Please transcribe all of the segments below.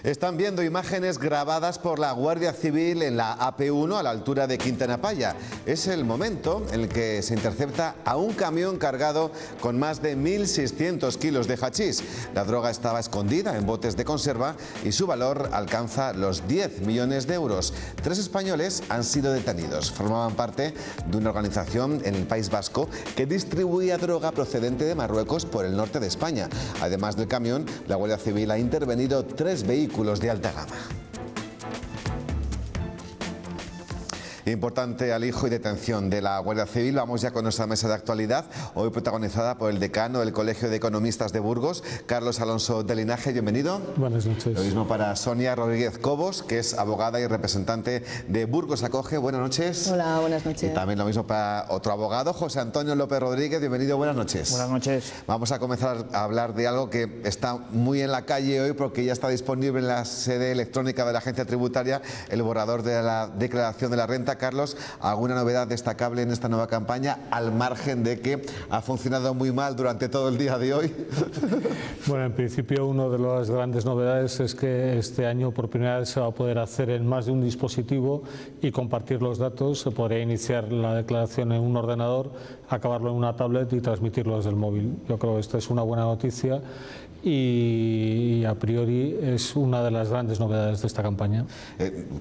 Están viendo imágenes grabadas por la Guardia Civil en la AP1 a la altura de Quintanapaya. Es el momento en el que se intercepta a un camión cargado con más de 1.600 kilos de hachís. La droga estaba escondida en botes de conserva y su valor alcanza los 10 millones de euros. 3 españoles han sido detenidos. Formaban parte de una organización en el País Vasco que distribuía droga procedente de Marruecos por el norte de España. Además del camión, la Guardia Civil ha intervenido 3 vehículos de alta gama. Importante alijo y detención de la Guardia Civil. Vamos ya con nuestra mesa de actualidad, hoy protagonizada por el decano del Colegio de Economistas de Burgos, Carlos Alonso de Linaje. Bienvenido. Buenas noches. Lo mismo para Sonia Rodríguez Cobos, que es abogada y representante de Burgos Acoge. Buenas noches. Hola, buenas noches. Y también lo mismo para otro abogado, José Antonio López Rodríguez. Bienvenido, buenas noches. Buenas noches. Vamos a comenzar a hablar de algo que está muy en la calle hoy porque ya está disponible en la sede electrónica de la Agencia Tributaria el borrador de la declaración de la renta. Carlos, ¿alguna novedad destacable en esta nueva campaña, al margen de que ha funcionado muy mal durante todo el día de hoy? Bueno, en principio una de las grandes novedades es que este año por primera vez se va a poder hacer en más de un dispositivo y compartir los datos. Se podría iniciar la declaración en un ordenador, acabarlo en una tablet y transmitirlo desde el móvil. Yo creo que esta es una buena noticia y a priori es una de las grandes novedades de esta campaña.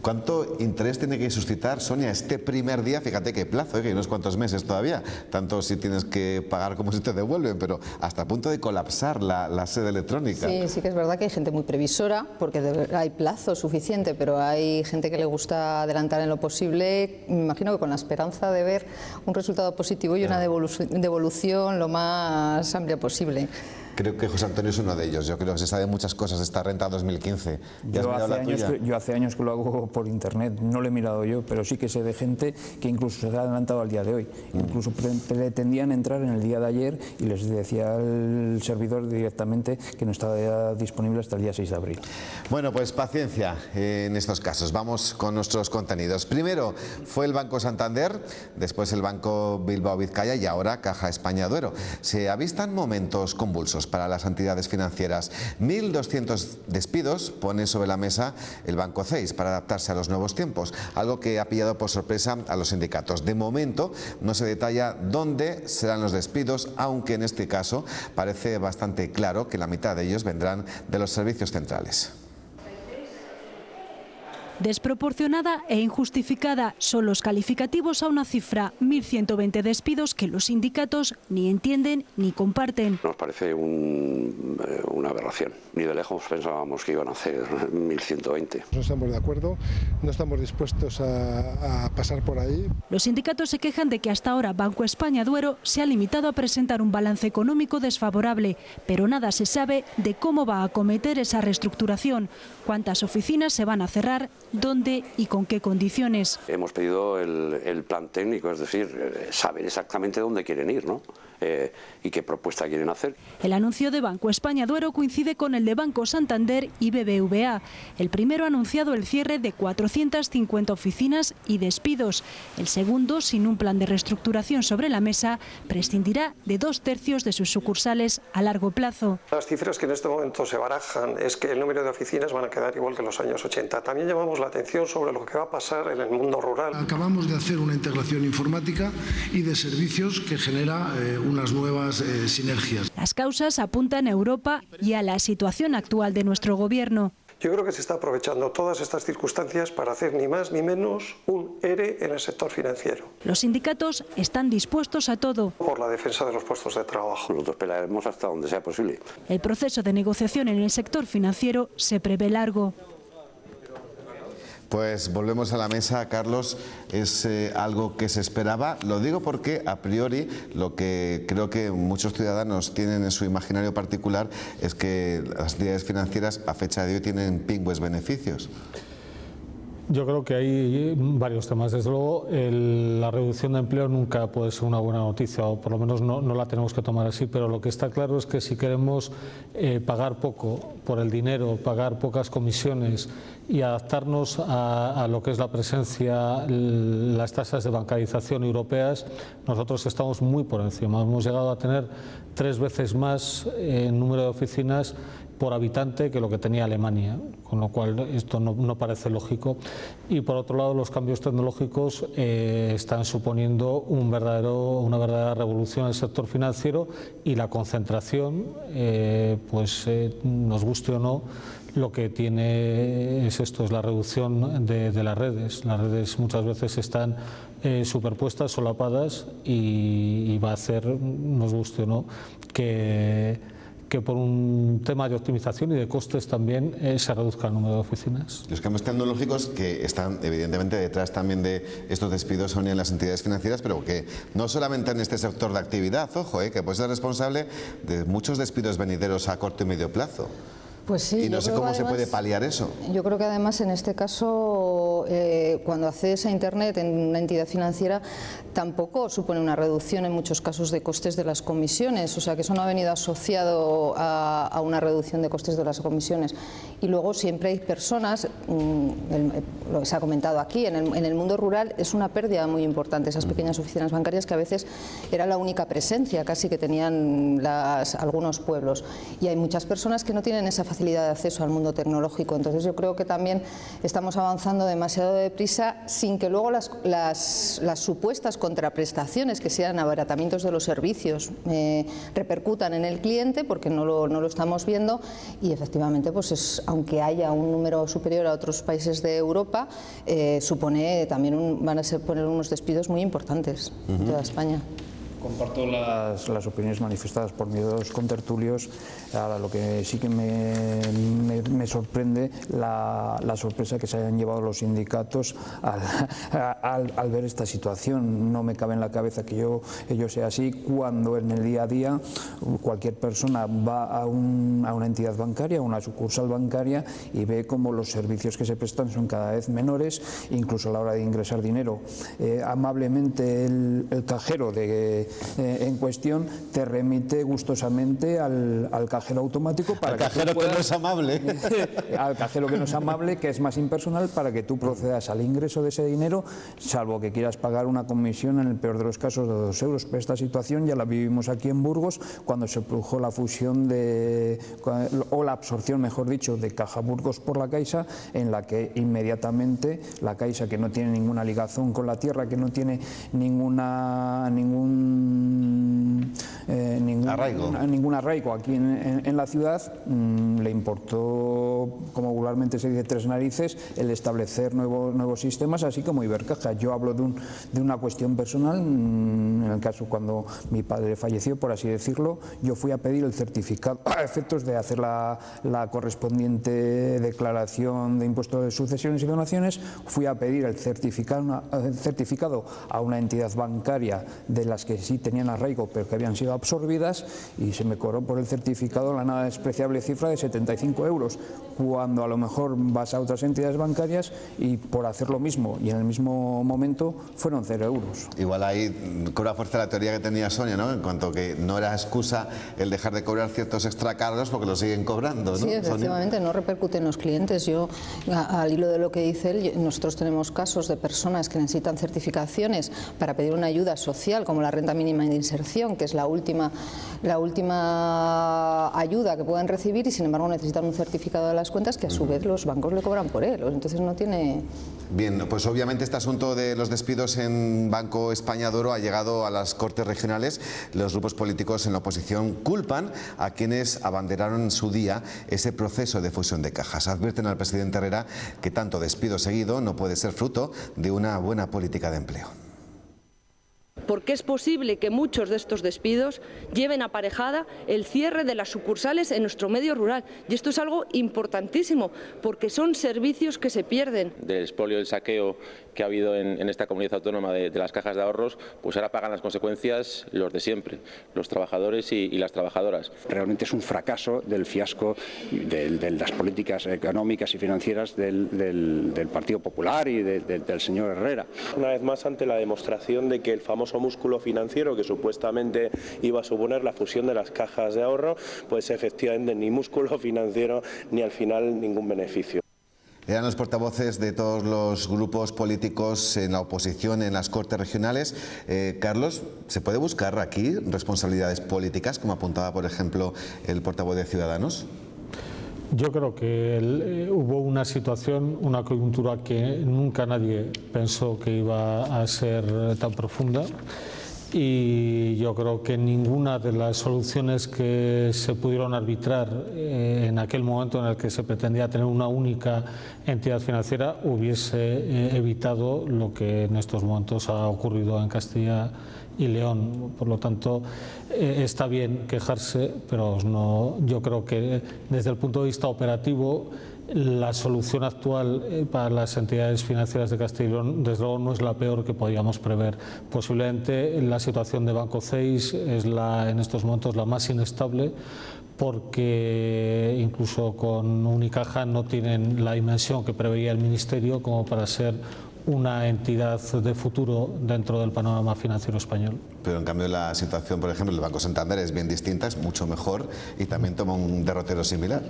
¿Cuánto interés tiene que suscitar, Sonia, este primer día? Fíjate qué plazo, que unos cuantos meses todavía, tanto si tienes que pagar como si te devuelven, pero hasta a punto de colapsar la sede electrónica. Sí, sí que es verdad que hay gente muy previsora, porque hay plazo suficiente, pero hay gente que le gusta adelantar en lo posible, me imagino que con la esperanza de ver un resultado positivo y una devolución lo más amplia posible. Creo que José Antonio es uno de ellos. Yo creo que se sabe muchas cosas de esta renta 2015. Yo hace años que lo hago por internet, no lo he mirado yo, pero sí que sé de gente que incluso se ha adelantado al día de hoy. Incluso pretendían entrar en el día de ayer y les decía el servidor directamente que no estaba disponible hasta el día 6 de abril. Bueno, pues paciencia en estos casos. Vamos con nuestros contenidos. Primero fue el Banco Santander, después el Banco Bilbao Vizcaya y ahora Caja España Duero. Se avistan momentos convulsos para las entidades financieras. 1.200 despidos pone sobre la mesa el Banco CEIS para adaptarse a los nuevos tiempos, algo que ha pillado por sorpresa a los sindicatos. De momento no se detalla dónde serán los despidos, aunque en este caso parece bastante claro que la mitad de ellos vendrán de los servicios centrales. Desproporcionada e injustificada son los calificativos a una cifra, 1.120 despidos que los sindicatos ni entienden ni comparten. Nos parece una aberración. Ni de lejos pensábamos que iban a hacer 1.120. No estamos de acuerdo, no estamos dispuestos a pasar por ahí. Los sindicatos se quejan de que hasta ahora Banco España Duero se ha limitado a presentar un balance económico desfavorable, pero nada se sabe de cómo va a acometer esa reestructuración, cuántas oficinas se van a cerrar, dónde y con qué condiciones. Hemos pedido el plan técnico, es decir, saber exactamente dónde quieren ir, ¿no? Y qué propuesta quieren hacer. El anuncio de Banco España Duero coincide con el de Banco Santander y BBVA. El primero ha anunciado el cierre de 450 oficinas y despidos. El segundo, sin un plan de reestructuración sobre la mesa, prescindirá de 2/3 de sus sucursales a largo plazo. Las cifras que en este momento se barajan es que el número de oficinas van a quedar igual que en los años 80. También llamamos la atención sobre lo que va a pasar en el mundo rural. Acabamos de hacer una integración informática y de servicios que genera unas nuevas sinergias. Las causas apuntan a Europa y a la situación actual de nuestro gobierno. Yo creo que se está aprovechando todas estas circunstancias para hacer ni más ni menos un ERE en el sector financiero. Los sindicatos están dispuestos a todo. Por la defensa de los puestos de trabajo. Nosotros pelearemos hasta donde sea posible. El proceso de negociación en el sector financiero se prevé largo. Pues volvemos a la mesa, Carlos. Es algo que se esperaba. Lo digo porque a priori lo que creo que muchos ciudadanos tienen en su imaginario particular es que las entidades financieras a fecha de hoy tienen pingües beneficios. Yo creo que hay varios temas. Desde luego, la reducción de empleo nunca puede ser una buena noticia, o por lo menos no la tenemos que tomar así, pero lo que está claro es que si queremos pagar poco por el dinero, pagar pocas comisiones y adaptarnos a lo que es la presencia, las tasas de bancarización europeas, nosotros estamos muy por encima. Hemos llegado a tener 3 veces más en número de oficinas por habitante que lo que tenía Alemania, con lo cual esto no parece lógico. Y por otro lado, los cambios tecnológicos están suponiendo una verdadera revolución en el sector financiero, y la concentración, nos guste o no, lo que tiene es la reducción de las redes. Las redes muchas veces están superpuestas, solapadas, y va a hacer, nos guste o no, que por un tema de optimización y de costes también se reduzca el número de oficinas. Los cambios tecnológicos que están evidentemente detrás también de estos despidos son en las entidades financieras, pero que no solamente en este sector de actividad, ojo, que puede ser responsable de muchos despidos venideros a corto y medio plazo. Pues sí, y no sé cómo se puede paliar eso. Yo creo que además en este caso, cuando accedes a Internet en una entidad financiera, tampoco supone una reducción en muchos casos de costes de las comisiones, o sea que eso no ha venido asociado a una reducción de costes de las comisiones. Y luego siempre hay personas, lo que se ha comentado aquí, en el mundo rural es una pérdida muy importante, esas pequeñas oficinas bancarias que a veces era la única presencia casi que tenían algunos pueblos, y hay muchas personas que no tienen esa facilidad de acceso al mundo tecnológico. Entonces yo creo que también estamos avanzando demasiado deprisa sin que luego las supuestas contraprestaciones, que sean abaratamientos de los servicios, repercutan en el cliente, porque no lo estamos viendo. Y efectivamente, pues aunque haya un número superior a otros países de Europa, supone también van a poner unos despidos muy importantes en toda España. Comparto las opiniones manifestadas por mis dos contertulios. Ahora, lo que sí que me sorprende la sorpresa que se hayan llevado los sindicatos al ver esta situación. No me cabe en la cabeza que ello sea así, cuando en el día a día cualquier persona va a una entidad bancaria, a una sucursal bancaria, y ve cómo los servicios que se prestan son cada vez menores, incluso a la hora de ingresar dinero. Amablemente el cajero en cuestión te remite gustosamente al cajero automático para al cajero que no es amable. Al cajero que no es amable, que es más impersonal, para que tú procedas al ingreso de ese dinero, salvo que quieras pagar una comisión, en el peor de los casos, de 2 euros. Pero esta situación ya la vivimos aquí en Burgos cuando se produjo la fusión o la absorción, mejor dicho, de Caja Burgos por la Caixa, en la que inmediatamente la Caixa, que no tiene ninguna ligazón con la tierra, que no tiene ningún arraigo aquí en la ciudad, le importó, como vulgarmente se dice, 3 narices, el establecer nuevos sistemas, así como Ibercaja. Yo hablo de una cuestión personal. En el caso cuando mi padre falleció, por así decirlo, yo fui a pedir el certificado a efectos de hacer la correspondiente declaración de impuestos de sucesiones y donaciones. Fui a pedir el certificado a una entidad bancaria de las que sí tenían arraigo, pero que habían sido absorbidas, y se me cobró por el certificado la nada despreciable cifra de 75 euros, cuando a lo mejor vas a otras entidades bancarias y por hacer lo mismo y en el mismo momento fueron 0 euros. Igual ahí cobra fuerza la teoría que tenía Sonia, ¿no? En cuanto que no era excusa el dejar de cobrar ciertos extracargos porque lo siguen cobrando, ¿no? Sí, efectivamente, no repercute en los clientes. Yo, al hilo de lo que dice él, nosotros tenemos casos de personas que necesitan certificaciones para pedir una ayuda social, como la renta mínima de inserción, que es la última ayuda que pueden recibir, y sin embargo necesitan un certificado de las cuentas que a su vez los bancos le cobran por él. Entonces no tiene... Bien, pues obviamente este asunto de los despidos en Banco España de Oro ha llegado a las Cortes Regionales. Los grupos políticos en la oposición culpan a quienes abanderaron en su día ese proceso de fusión de cajas. Advierten al presidente Herrera que tanto despido seguido no puede ser fruto de una buena política de empleo. Porque es posible que muchos de estos despidos lleven aparejada el cierre de las sucursales en nuestro medio rural. Y esto es algo importantísimo, porque son servicios que se pierden. Del expolio, del saqueo que ha habido en esta comunidad autónoma de las cajas de ahorros, pues ahora pagan las consecuencias los de siempre, los trabajadores y las trabajadoras. Realmente es un fracaso del fiasco de las políticas económicas y financieras del Partido Popular y del señor Herrera. Una vez más ante la demostración de que el famoso músculo financiero que supuestamente iba a suponer la fusión de las cajas de ahorro, pues efectivamente ni músculo financiero ni al final ningún beneficio. Eran los portavoces de todos los grupos políticos en la oposición en las Cortes Regionales. Carlos, ¿se puede buscar aquí responsabilidades políticas, como apuntaba, por ejemplo, el portavoz de Ciudadanos? Yo creo que hubo una situación, una coyuntura que nunca nadie pensó que iba a ser tan profunda, y yo creo que ninguna de las soluciones que se pudieron arbitrar en aquel momento en el que se pretendía tener una única entidad financiera hubiese evitado lo que en estos momentos ha ocurrido en Castilla y León. Por lo tanto, está bien quejarse, pero no, yo creo que desde el punto de vista operativo la solución actual para las entidades financieras de Castilla y León, desde luego, no es la peor que podíamos prever. Posiblemente la situación de Banco CEIS es en estos momentos la más inestable, porque incluso con Unicaja no tienen la dimensión que preveía el Ministerio como para ser una entidad de futuro dentro del panorama financiero español. Pero en cambio la situación, por ejemplo, del Banco Santander es bien distinta, es mucho mejor y también toma un derrotero similar.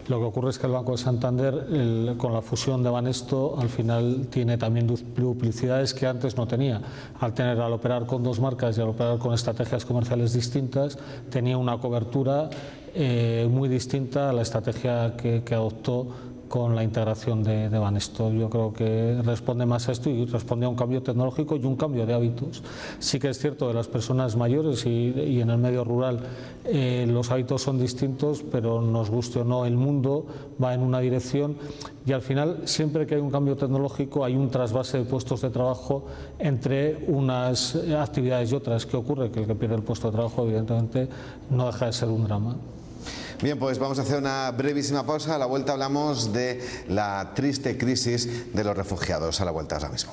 Lo que ocurre es que el Banco de Santander, con la fusión de Banesto, al final tiene también duplicidades que antes no tenía. Al operar con dos marcas y al operar con estrategias comerciales distintas, tenía una cobertura muy distinta a la estrategia que adoptó con la integración de Banesto. Yo creo que responde más a esto y responde a un cambio tecnológico y un cambio de hábitos. Sí que es cierto, de las personas mayores y en el medio rural los hábitos son distintos, pero nos guste o no, el mundo va en una dirección y al final, siempre que hay un cambio tecnológico, hay un trasvase de puestos de trabajo entre unas actividades y otras. ¿Qué ocurre? Que el que pierde el puesto de trabajo, evidentemente, no deja de ser un drama. Bien, pues vamos a hacer una brevísima pausa. A la vuelta hablamos de la triste crisis de los refugiados. A la vuelta ahora mismo.